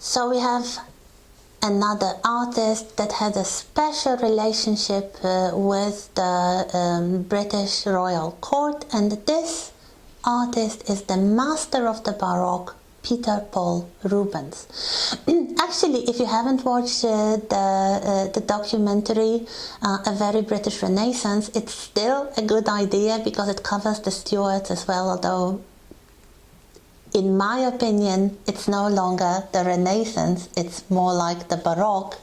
So we have another artist that has a special relationship with the British royal court, and this artist is the master of the Baroque, Peter Paul Rubens. Actually, if you haven't watched the documentary A Very British Renaissance, it's still a good idea because it covers the Stuarts as well, although in my opinion, it's no longer the Renaissance, it's more like the Baroque,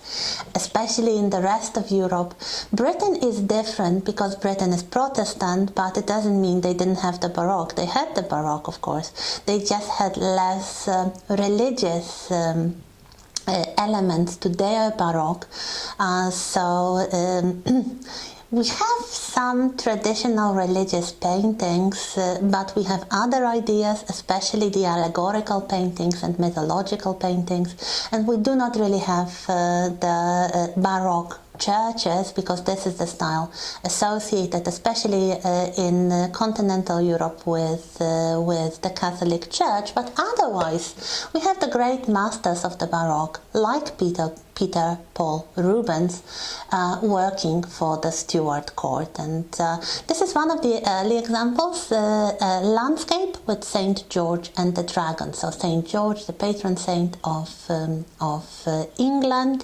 especially in the rest of Europe. Britain is different because Britain is Protestant, but it doesn't mean they didn't have the Baroque. They had the Baroque, of course. They just had less religious elements to their Baroque. We have some traditional religious paintings, but we have other ideas, especially the allegorical paintings and mythological paintings, and we do not really have the Baroque churches, because this is the style associated, especially in continental Europe, with the Catholic Church. But otherwise, we have the great masters of the Baroque, like Peter Paul Rubens, working for the Stuart court. And this is one of the early examples, a landscape with Saint George and the Dragon. So Saint George, the patron saint of England,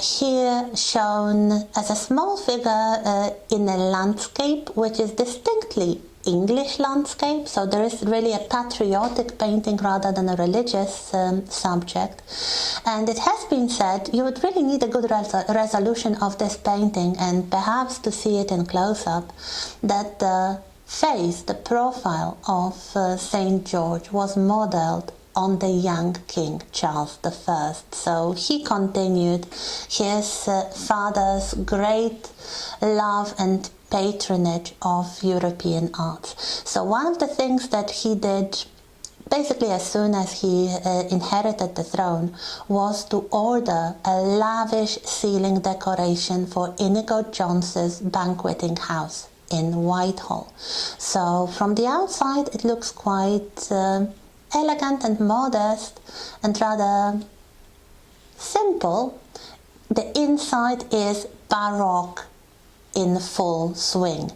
here shown as a small figure in a landscape which is distinctly English landscape, so there is really a patriotic painting rather than a religious subject. And it has been said you would really need a good resolution of this painting, and perhaps to see it in close-up, that the face, the profile of St. George was modeled on the young King Charles I. So he continued his father's great love and patronage of European arts. So one of the things that he did basically as soon as he inherited the throne was to order a lavish ceiling decoration for Inigo Jones's banqueting house in Whitehall. So from the outside it looks quite elegant and modest and rather simple. The inside is Baroque in full swing.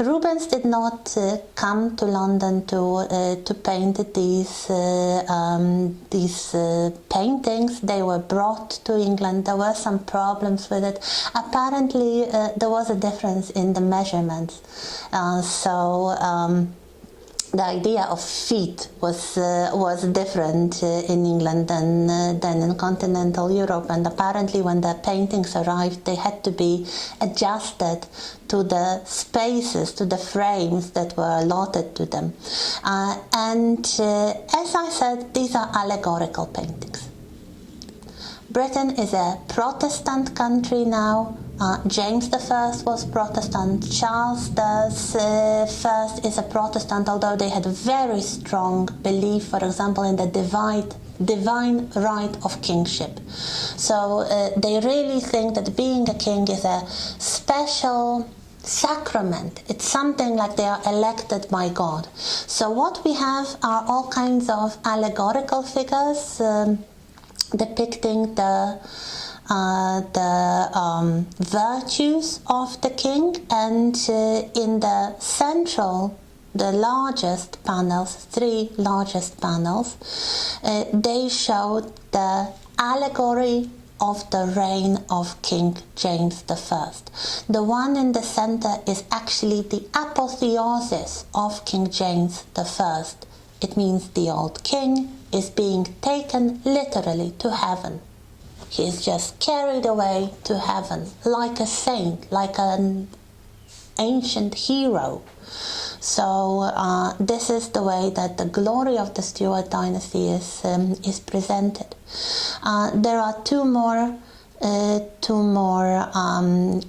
Rubens did not come to London to paint these paintings. They were brought to England. There were some problems with it. Apparently, there was a difference in the measurements. The idea of feet was different in England than in continental Europe, and apparently when the paintings arrived they had to be adjusted to the spaces, to the frames that were allotted to them. As I said, these are allegorical paintings. Britain is a Protestant country now. James I was Protestant, Charles I is a Protestant, although they had very strong belief, for example, in the divine right of kingship. So they really think that being a king is a special sacrament. It's something like they are elected by God. So what we have are all kinds of allegorical figures depicting the virtues of the king, and in the central, the largest panels, three largest panels, they show the allegory of the reign of King James I. The one in the center is actually the apotheosis of King James I. It means the old king is being taken literally to heaven. He is just carried away to heaven like a saint, like an ancient hero. So this is the way that the glory of the Stuart dynasty is presented. There are two more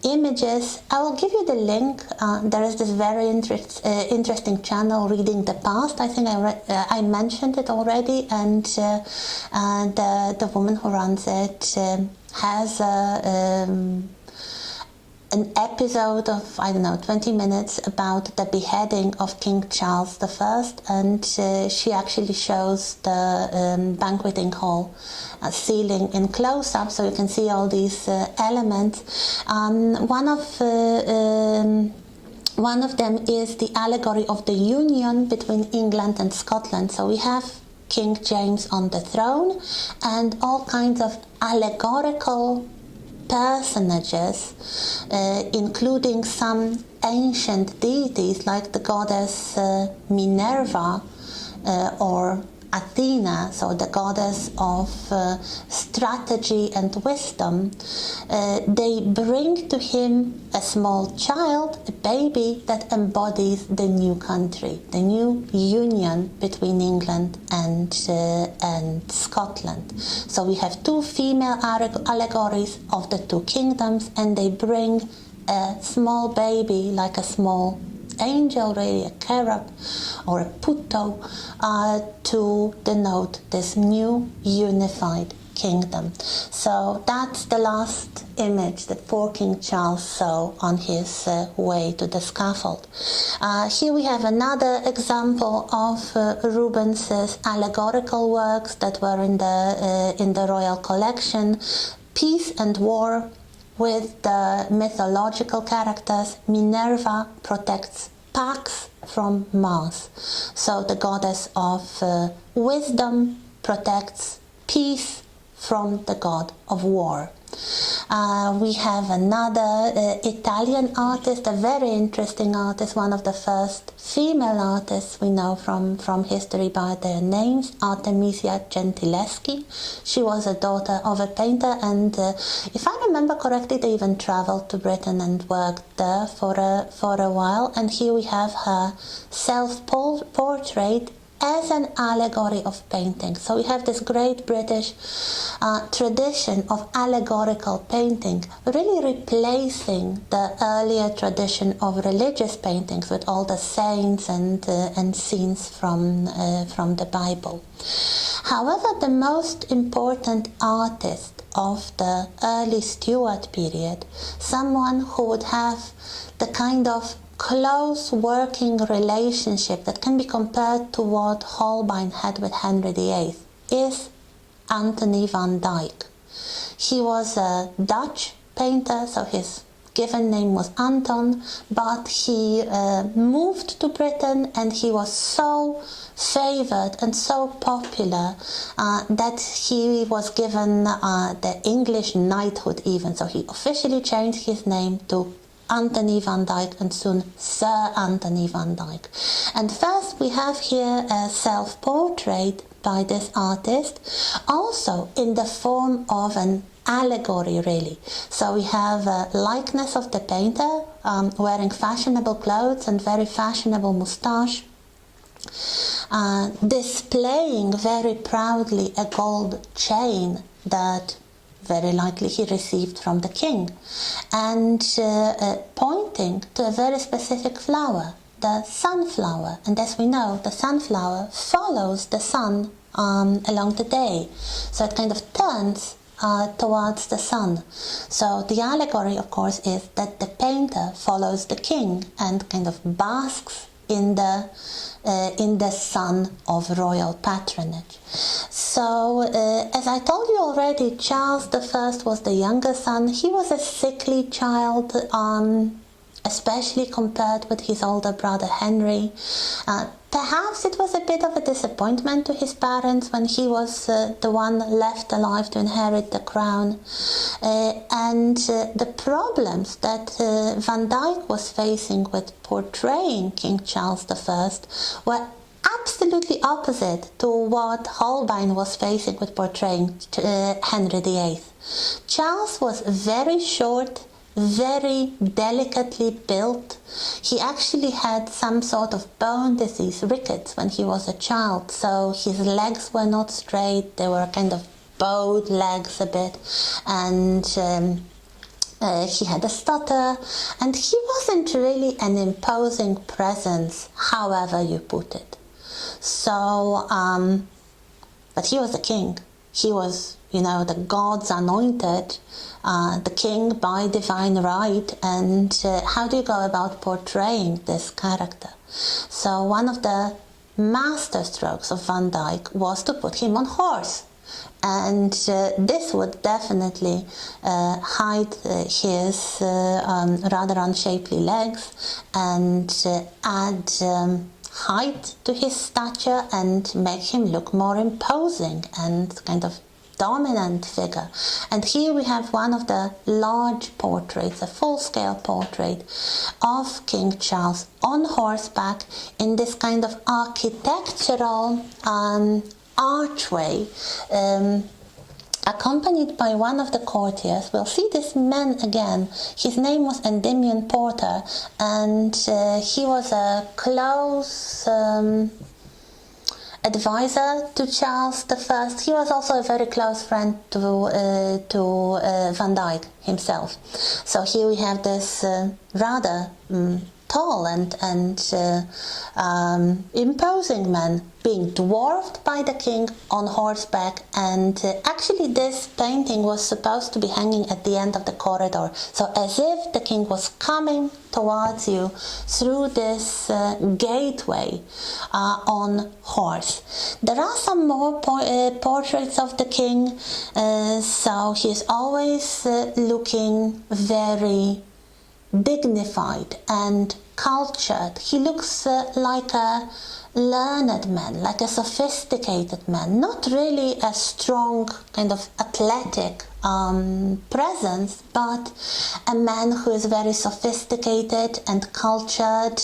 images. I will give you the link. There is this very interesting channel, Reading the Past. I think I mentioned it already, and the woman who runs it has an episode of, I don't know, 20 minutes about the beheading of King Charles I, and she actually shows the banqueting hall ceiling in close-up, so you can see all these elements. One of them is the allegory of the union between England and Scotland. So we have King James on the throne and all kinds of allegorical personages, including some ancient deities like the goddess Minerva or Athena, so the goddess of strategy and wisdom. They bring to him a small child, a baby that embodies the new country, the new union between England and Scotland. So we have two female allegories of the two kingdoms, and they bring a small baby, like a small angel, really a cherub or a puto, to denote this new unified kingdom. So that's the last image that poor King Charles saw on his way to the scaffold. Here we have another example of Rubens's allegorical works that were in the royal collection. Peace and War, with the mythological characters. Minerva protects Pax from Mars. So the goddess of wisdom protects peace from the god of war. We have another Italian artist, a very interesting artist, one of the first female artists we know from history by their names, Artemisia Gentileschi. She was a daughter of a painter, and if I remember correctly, they even traveled to Britain and worked there for a while. And here we have her self-portrait as an allegory of painting. So we have this great British tradition of allegorical painting, really replacing the earlier tradition of religious paintings with all the saints and scenes from the Bible. However, the most important artist of the early Stuart period, someone who would have the kind of close working relationship that can be compared to what Holbein had with Henry VIII, is Anthony van Dyck. He was a Dutch painter, so his given name was Anton, but he moved to Britain, and he was so favored and so popular that he was given the English knighthood even. So he officially changed his name to Anthony van Dyck, and soon Sir Anthony van Dyck. And first we have here a self-portrait by this artist, also in the form of an allegory, really. So we have a likeness of the painter wearing fashionable clothes and very fashionable moustache, displaying very proudly a gold chain that very likely he received from the king, and pointing to a very specific flower, the sunflower. And as we know, the sunflower follows the sun along the day, so it kind of turns towards the sun. So the allegory, of course, is that the painter follows the king and kind of basks in the sun of royal patronage. So, as I told you already, Charles I was the younger son. He was a sickly child, especially compared with his older brother Henry. Perhaps it was a bit of a disappointment to his parents when he was the one left alive to inherit the crown. And the problems that Van Dyck was facing with portraying King Charles I were absolutely opposite to what Holbein was facing with portraying Henry VIII. Charles was very short, very delicately built. He actually had some sort of bone disease, rickets, when he was a child, so his legs were not straight, they were kind of bowed legs a bit, and he had a stutter, and he wasn't really an imposing presence, however you put it. So, but he was a king. he was, the God's anointed, the king by divine right, and how do you go about portraying this character? So one of the master strokes of Van Dyck was to put him on horse. And this would definitely hide his rather unshapely legs and add height to his stature and make him look more imposing and kind of dominant figure. And here we have one of the large portraits, a full-scale portrait of King Charles on horseback in this kind of architectural archway, accompanied by one of the courtiers. We'll see this man again. His name was Endymion Porter, and he was a close advisor to Charles I. He was also a very close friend to Van Dyck himself. So here we have this rather tall and imposing man being dwarfed by the king on horseback, and actually this painting was supposed to be hanging at the end of the corridor, so as if the king was coming towards you through this gateway on horse. There are some more portraits of the king, so he's always looking very dignified and cultured. He looks like a learned man, like a sophisticated man, not really a strong kind of athletic presence, but a man who is very sophisticated and cultured,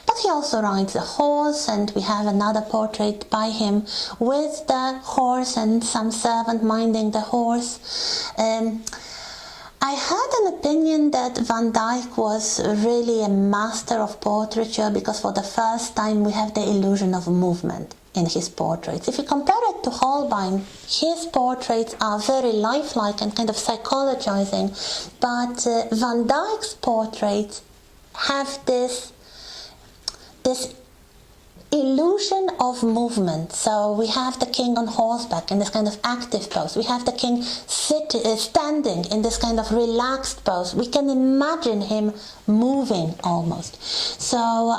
but he also rides a horse, and we have another portrait by him with the horse and some servant minding the horse. I had an opinion that Van Dyck was really a master of portraiture because for the first time we have the illusion of movement in his portraits. If you compare it to Holbein, his portraits are very lifelike and kind of psychologizing, but Van Dyck's portraits have this illusion of movement. So we have the king on horseback in this kind of active pose. We have the king standing in this kind of relaxed pose. We can imagine him moving almost. So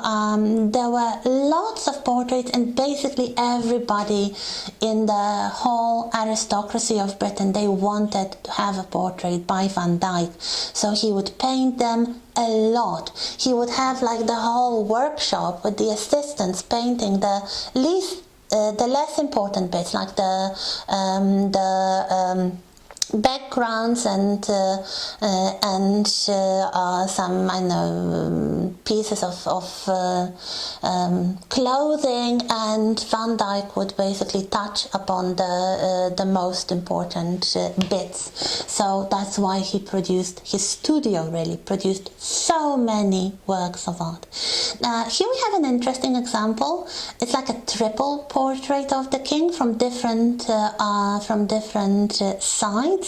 there were lots of portraits, and basically everybody in the whole aristocracy of Britain, they wanted to have a portrait by Van Dyck. So he would paint them a lot. He would have like the whole workshop with the assistants painting the less important bits, like the backgrounds and some pieces of clothing, and Van Dyck would basically touch upon the most important bits. So that's why his studio really produced so many works of art. Here we have an interesting example. It's like a triple portrait of the king from different sides.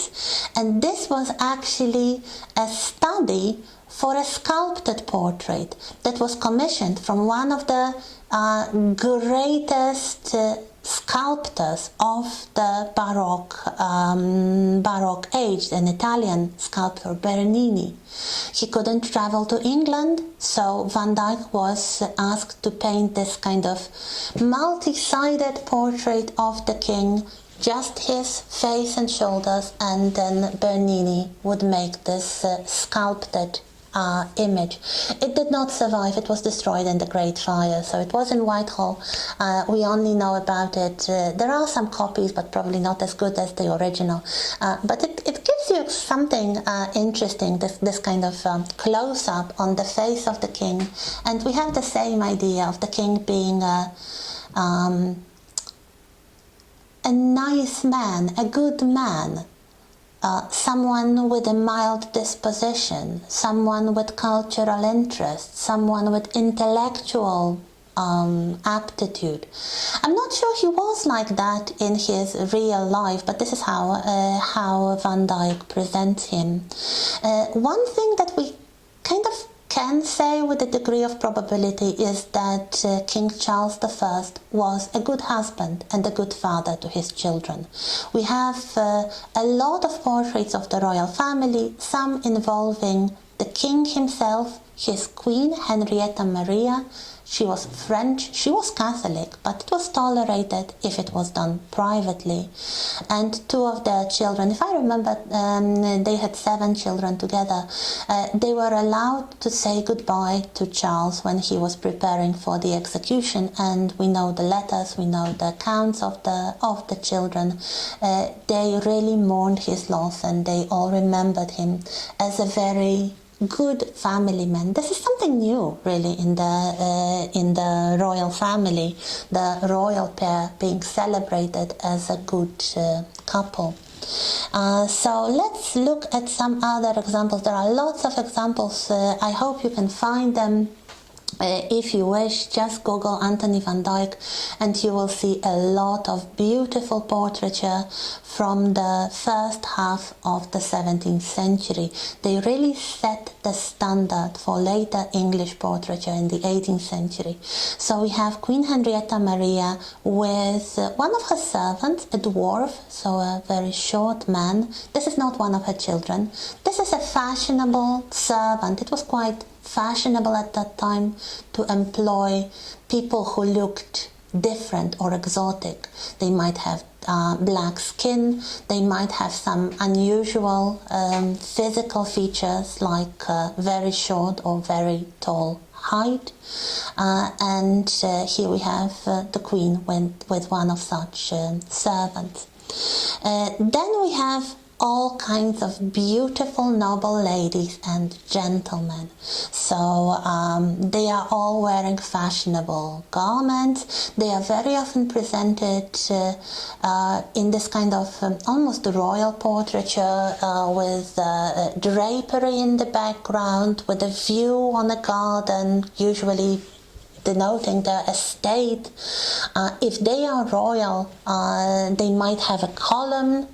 And this was actually a study for a sculpted portrait that was commissioned from one of the greatest sculptors of the Baroque age, an Italian sculptor, Bernini. He couldn't travel to England, so Van Dyck was asked to paint this kind of multi-sided portrait of the king, just his face and shoulders, and then Bernini would make this sculpted image. It did not survive. It was destroyed in the Great Fire, so it was in Whitehall. We only know about it. There are some copies, but probably not as good as the original. But it gives you something interesting, this kind of close-up on the face of the king. And we have the same idea of the king being a nice man, a good man, someone with a mild disposition, someone with cultural interest, someone with intellectual aptitude. I'm not sure he was like that in his real life, but this is how Van Dyck presents him. One thing that we kind of can say with a degree of probability is that King Charles I was a good husband and a good father to his children. We have a lot of portraits of the royal family, some involving the king himself, his queen Henrietta Maria. She was French, she was Catholic, but it was tolerated if it was done privately. And two of their children, if I remember, they had 7 children together. They were allowed to say goodbye to Charles when he was preparing for the execution, and we know the letters, we know the accounts of the children. They really mourned his loss, and they all remembered him as a very good family man. This is something new, really, in the royal family, the royal pair being celebrated as a good couple. So let's look at some other examples. There are lots of examples. I hope you can find them. If you wish, just Google Anthony van Dyck and you will see a lot of beautiful portraiture from the first half of the 17th century. They really set the standard for later English portraiture in the 18th century. So we have Queen Henrietta Maria with one of her servants, a dwarf, so a very short man. This is not one of her children. This is a fashionable servant. It was quite fashionable at that time to employ people who looked different or exotic. They might have black skin, they might have some unusual physical features like very short or very tall height, and here we have the queen with one of such servants. Then we have all kinds of beautiful noble ladies and gentlemen. So they are all wearing fashionable garments. They are very often presented in this kind of almost royal portraiture with drapery in the background, with a view on a garden, usually denoting their estate. If they are royal, they might have a column.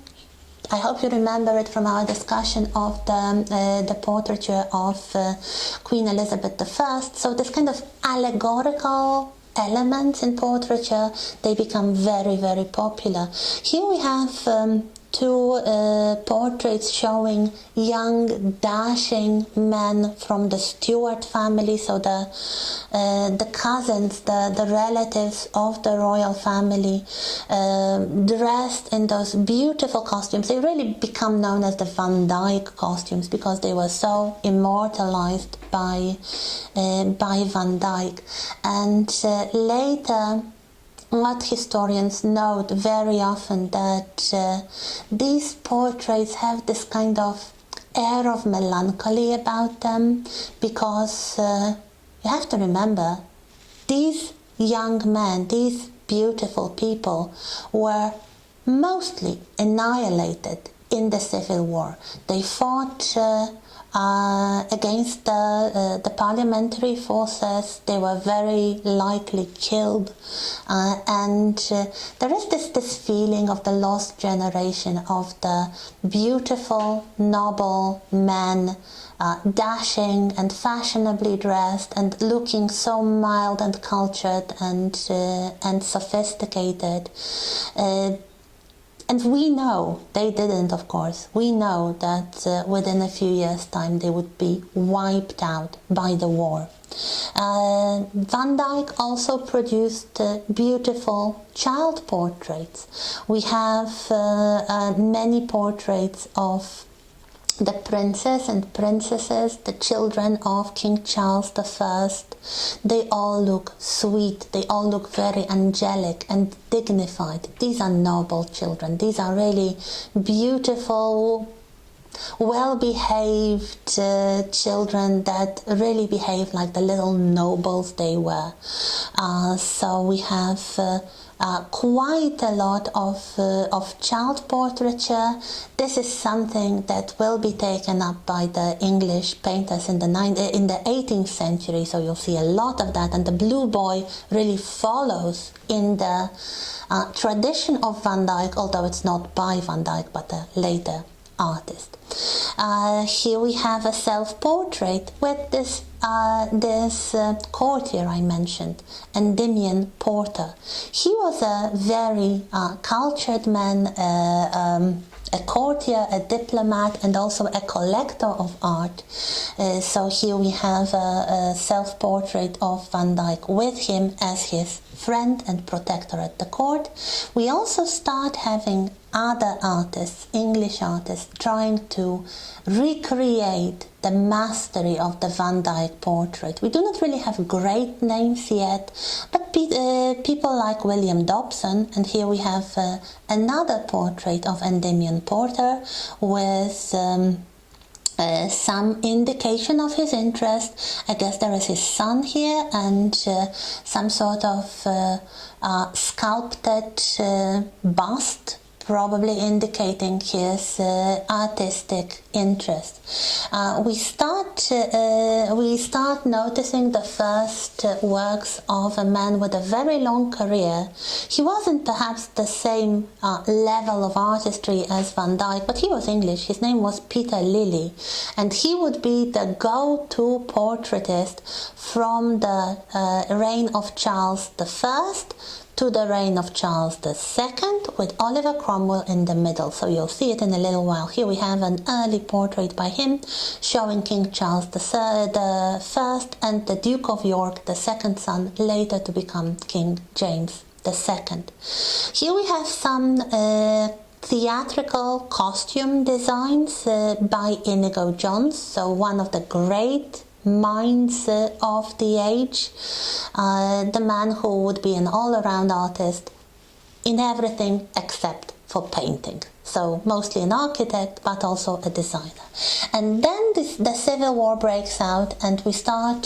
I hope you remember it from our discussion of the portraiture of Queen Elizabeth I. So this kind of allegorical elements in portraiture, they become very, very popular. Here we have two portraits showing young, dashing men from the Stuart family, so the cousins, the relatives of the royal family, dressed in those beautiful costumes. They really become known as the Van Dyck costumes because they were so immortalized by Van Dyck. And later, what historians note very often that these portraits have this kind of air of melancholy about them, because you have to remember, these young men, these beautiful people, were mostly annihilated in the Civil War. They fought against the parliamentary forces. They were very likely killed, and there is this feeling of the lost generation of the beautiful, noble men, dashing and fashionably dressed and looking so mild and cultured and sophisticated. And we know, they didn't of course, we know that within a few years' time they would be wiped out by the war. Van Dyck also produced beautiful child portraits. We have many portraits of the princes and princesses, the children of King Charles I. They all look sweet, they all look very angelic and dignified. These are noble children. These are really beautiful, well-behaved children that really behave like the little nobles they were. So we have quite a lot of child portraiture. This is something that will be taken up by the English painters in the 18th century, so you'll see a lot of that, and the Blue Boy really follows in the tradition of Van Dyck, although it's not by Van Dyck but a later artist. Here we have a self-portrait with this courtier I mentioned, Endymion Porter. He was a very cultured man, a courtier, a diplomat, and also a collector of art. So here we have a self-portrait of Van Dyck with him as his friend and protector at the court. We also start having other artists, English artists, trying to recreate the mastery of the Van Dyck portrait. We do not really have great names yet, but people like William Dobson, and here we have another portrait of Endymion Porter with some indication of his interest. I guess there is his son here and some sort of sculpted bust, probably indicating his artistic interest. We start noticing the first works of a man with a very long career. He wasn't perhaps the same level of artistry as Van Dyck, but he was English. His name was Peter Lilly, and he would be the go-to portraitist from the reign of Charles I to the reign of Charles II, with Oliver Cromwell in the middle. So you'll see it in a little while. Here we have an early portrait by him showing King Charles I and the Duke of York, the second son, later to become King James II. Here we have some theatrical costume designs by Inigo Jones, so one of the great minds of the age, the man who would be an all-around artist in everything except for painting. So mostly an architect, but also a designer. And then the Civil War breaks out, and we start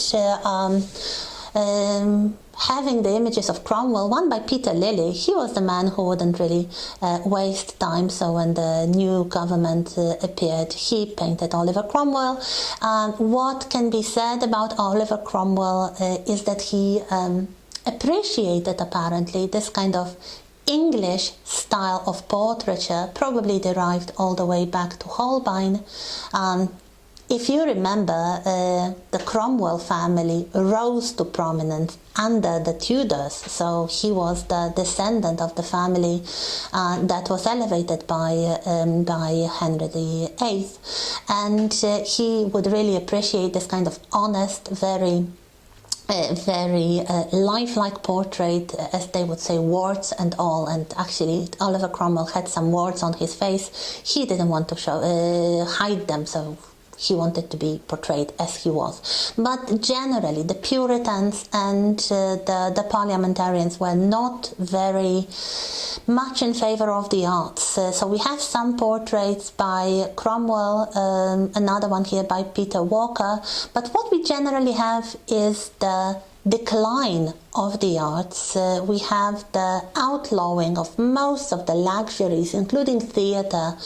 having the images of Cromwell, one by Peter Lilly. He was the man who wouldn't really waste time, so when the new government appeared, he painted Oliver Cromwell. What can be said about Oliver Cromwell is that he appreciated, apparently, this kind of English style of portraiture, probably derived all the way back to Holbein. If you remember, the Cromwell family rose to prominence under the Tudors, so he was the descendant of the family that was elevated by Henry VIII, and he would really appreciate this kind of honest, very lifelike portrait, as they would say, warts and all. And actually Oliver Cromwell had some warts on his face. He didn't want to hide them, so he wanted to be portrayed as he was. But generally, the Puritans and the parliamentarians were not very much in favor of the arts. So we have some portraits by Cromwell, another one here by Peter Walker. But what we generally have is the decline of the arts. We have the outlawing of most of the luxuries, including theatre.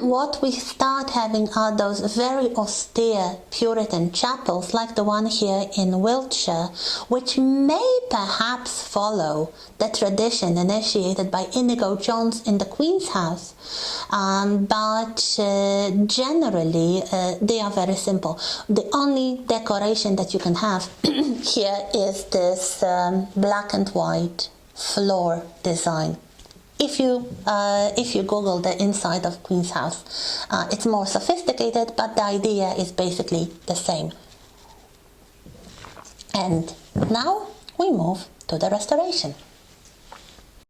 What we start having are those very austere Puritan chapels, like the one here in Wiltshire, which may perhaps follow the tradition initiated by Inigo Jones in the Queen's House. But generally, they are very simple. The only decoration that you can have here is this black and white floor design. If you Google the inside of Queen's House, it's more sophisticated, but the idea is basically the same. And now we move to the Restoration.